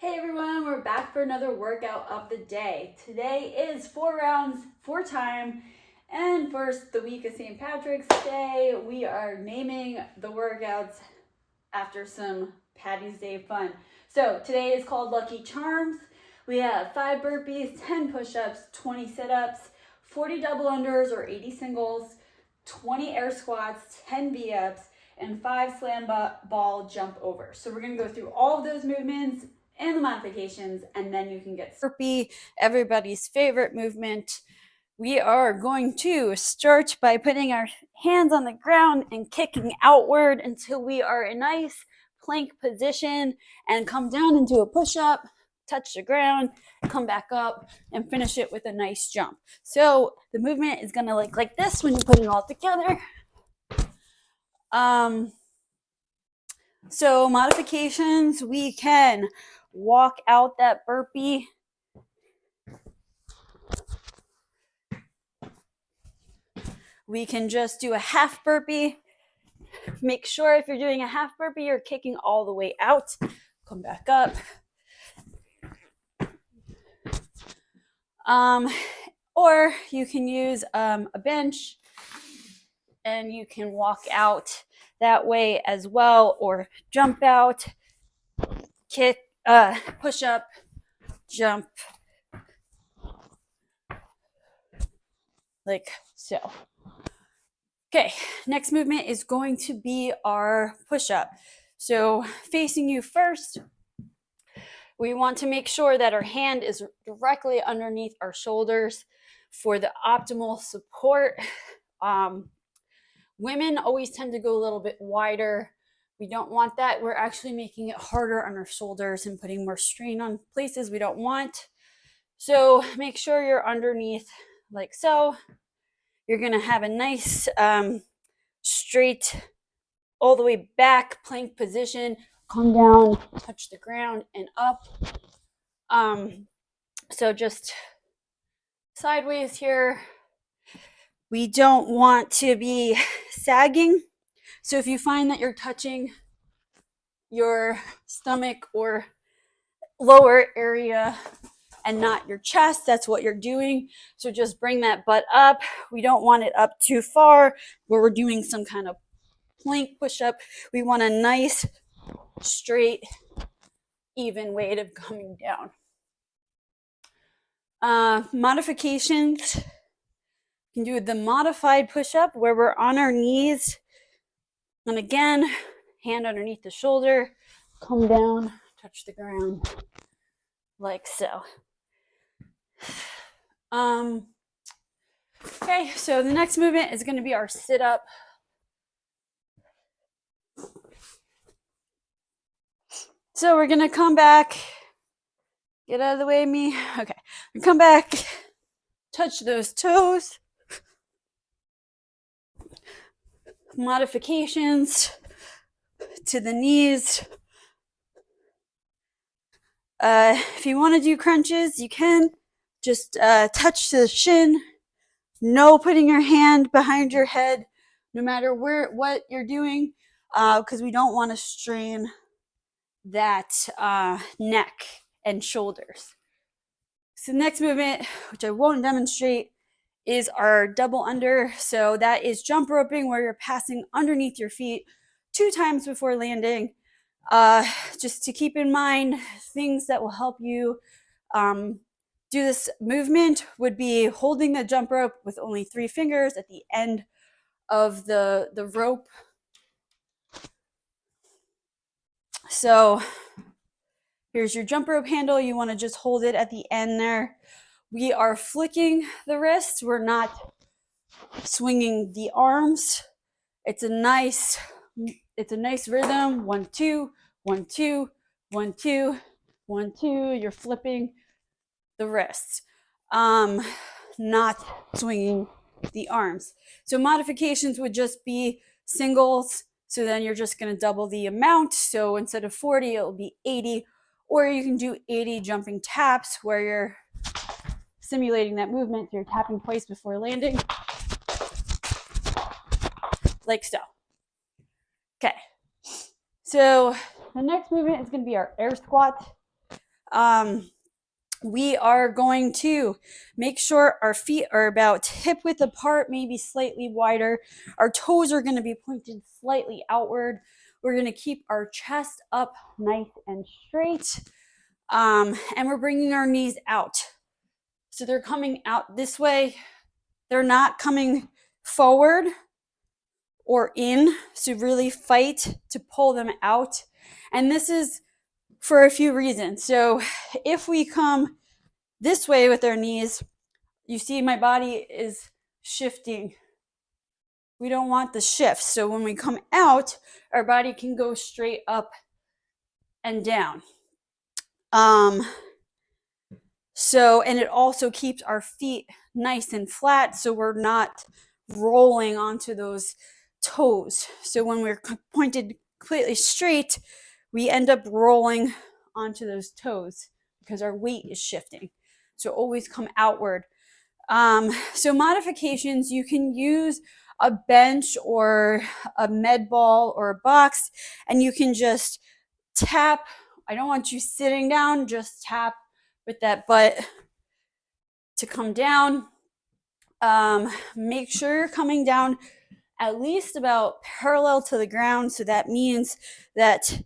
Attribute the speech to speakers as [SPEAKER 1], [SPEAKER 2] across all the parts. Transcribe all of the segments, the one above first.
[SPEAKER 1] Hey everyone, we're back for another workout of the day. Today is 4 rounds, 4 time, and first the week of St. Patrick's Day, we are naming the workouts after some Patty's Day fun. So today is called Lucky Charms. We have 5 burpees, 10 push-ups, 20 sit-ups, 40 double unders or 80 singles, 20 air squats, 10 V-ups, and 5 slam ball jump overs. So we're gonna go through all of those movements and the modifications, and then you can get burpee, everybody's favorite movement. We are going to start by putting our hands on the ground and kicking outward until we are in a nice plank position and come down into a push-up, touch the ground, come back up, and finish it with a nice jump. So the movement is gonna look like this when you put it all together. So modifications, we can walk out that burpee. We can just do a half burpee. Make sure if you're doing a half burpee, you're kicking all the way out. Come back up. Or you can use a bench and you can walk out that way as well, or jump out, kick, push up, jump, like so. Okay, next movement is going to be our push-up. So facing you first, we want to make sure that our hand is directly underneath our shoulders for the optimal support. Women always tend to go a little bit wider. We don't want that. We're actually making it harder on our shoulders and putting more strain on places we don't want. So make sure you're underneath like so. You're going to have a nice straight all the way back plank position. Come down, touch the ground, and up. So just sideways here. We don't want to be sagging. So if you find that you're touching your stomach or lower area and not your chest, that's what you're doing. So just bring that butt up. We don't want it up too far where we're doing some kind of plank push-up. We want a nice, straight, even weight of coming down. Modifications. You can do the modified push-up where we're on our knees. And again, hand underneath the shoulder, come down, touch the ground, like so. Okay, so the next movement is going to be our sit-up. So we're going to come back. Get out of the way of me. Okay, come back, touch those toes. Modifications to the knees. If you want to do crunches, you can just touch the shin. No putting your hand behind your head, no matter what you're doing, because we don't want to strain that neck and shoulders. So the next movement, which I won't demonstrate, is our double under. So that is jump roping, where you're passing underneath your feet 2 times before landing. Just to keep in mind, things that will help you do this movement would be holding the jump rope with only 3 fingers at the end of the rope. So here's your jump rope handle. You want to just hold it at the end there. We are flicking the wrists. We're not swinging the arms. It's a nice rhythm. 1, 2, 1, 2, 1, 2, 1, 2. You're flipping the wrists, not swinging the arms. So modifications would just be singles. So then you're just going to double the amount. So instead of 40, it will be 80. Or you can do 80 jumping taps where you're simulating that movement. So you're tapping twice before landing, like so. Okay. So the next movement is going to be our air squat. We are going to make sure our feet are about hip width apart, maybe slightly wider. Our toes are going to be pointed slightly outward. We're going to keep our chest up nice and straight. And we're bringing our knees out. So they're coming out this way. They're not coming forward or in. So really fight to pull them out. And this is for a few reasons. So if we come this way with our knees, you see my body is shifting. We don't want the shift. So when we come out, our body can go straight up and down. And it also keeps our feet nice and flat, so we're not rolling onto those toes. So when we're pointed completely straight, we end up rolling onto those toes because our weight is shifting. So always come outward. So modifications, you can use a bench or a med ball or a box, and you can just tap. I don't want you sitting down, just tap with that butt to come down. Make sure you're coming down at least about parallel to the ground. So that means that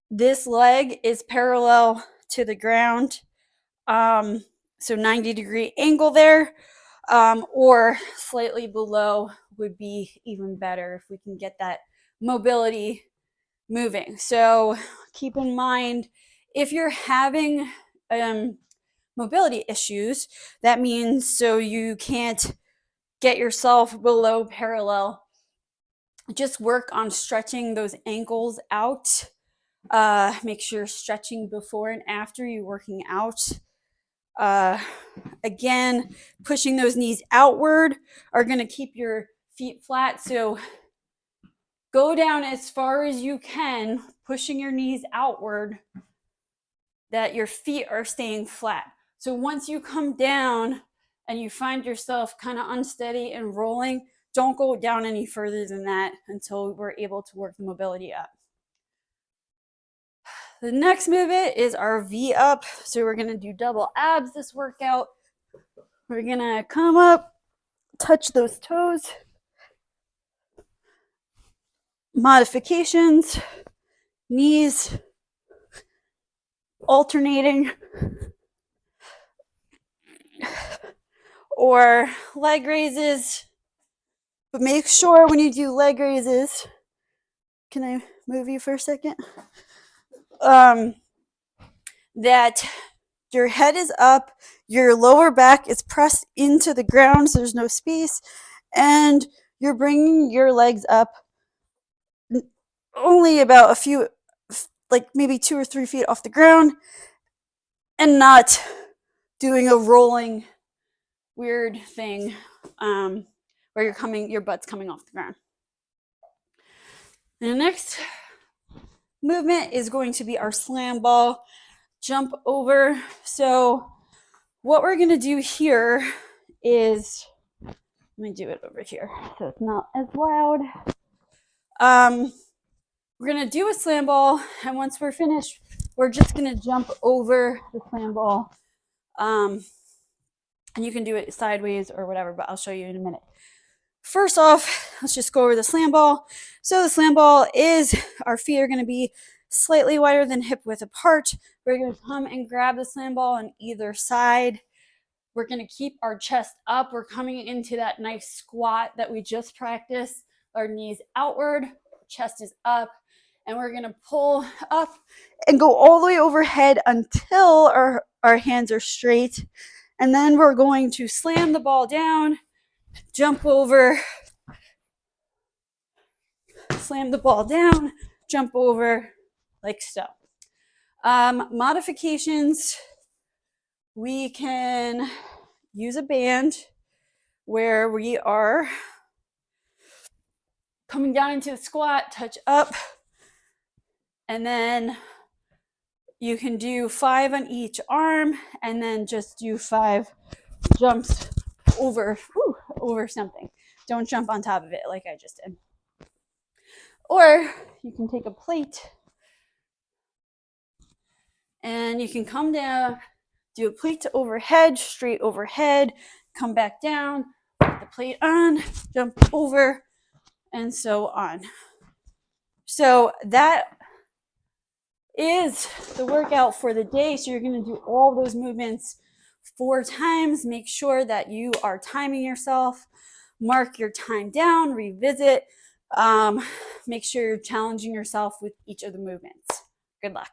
[SPEAKER 1] this leg is parallel to the ground. So 90-degree angle there, or slightly below would be even better if we can get that mobility moving. So keep in mind, if you're having mobility issues, that means so you can't get yourself below parallel, just work on stretching those ankles out. Make sure you're stretching before and after you're working out. Again, pushing those knees outward are going to keep your feet flat. So go down as far as you can, pushing your knees outward, that your feet are staying flat. So once you come down and you find yourself kind of unsteady and rolling, don't go down any further than that until we're able to work the mobility up. The next movement is our V up. So we're going to do double abs this workout. We're going to come up, touch those toes. Modifications, knees alternating, or leg raises. But make sure when you do leg raises, can I move you for a second? That your head is up, your lower back is pressed into the ground, so there's no space, and you're bringing your legs up only about a few, like maybe 2 or 3 feet off the ground, and not doing a rolling weird thing where your butt's coming off the ground. And the next movement is going to be our slam ball jump over. So what we're going to do here is, let me do it over here so it's not as loud. We're going to do a slam ball, and once we're finished, we're just going to jump over the slam ball. And you can do it sideways or whatever, but I'll show you in a minute. First off, let's just go over the slam ball. So the slam ball is, our feet are going to be slightly wider than hip width apart. We're going to come and grab the slam ball on either side. We're going to keep our chest up. We're coming into that nice squat that we just practiced. Our knees outward, chest is up, and we're going to pull up and go all the way overhead until our hands are straight. And then we're going to slam the ball down, jump over, slam the ball down, jump over, like so. Modifications, we can use a band where we are coming down into the squat, touch up, and then you can do 5 on each arm, and then just do 5 jumps over something. Don't jump on top of it like I just did. Or you can take a plate And you can come down, do a plate to overhead, straight overhead, come back down, put the plate on, jump over, and so on. So that is the workout for the day. So you're going to do all those movements 4 times. Make sure that you are timing yourself. Mark your time down, revisit. Make sure you're challenging yourself with each of the movements. Good luck.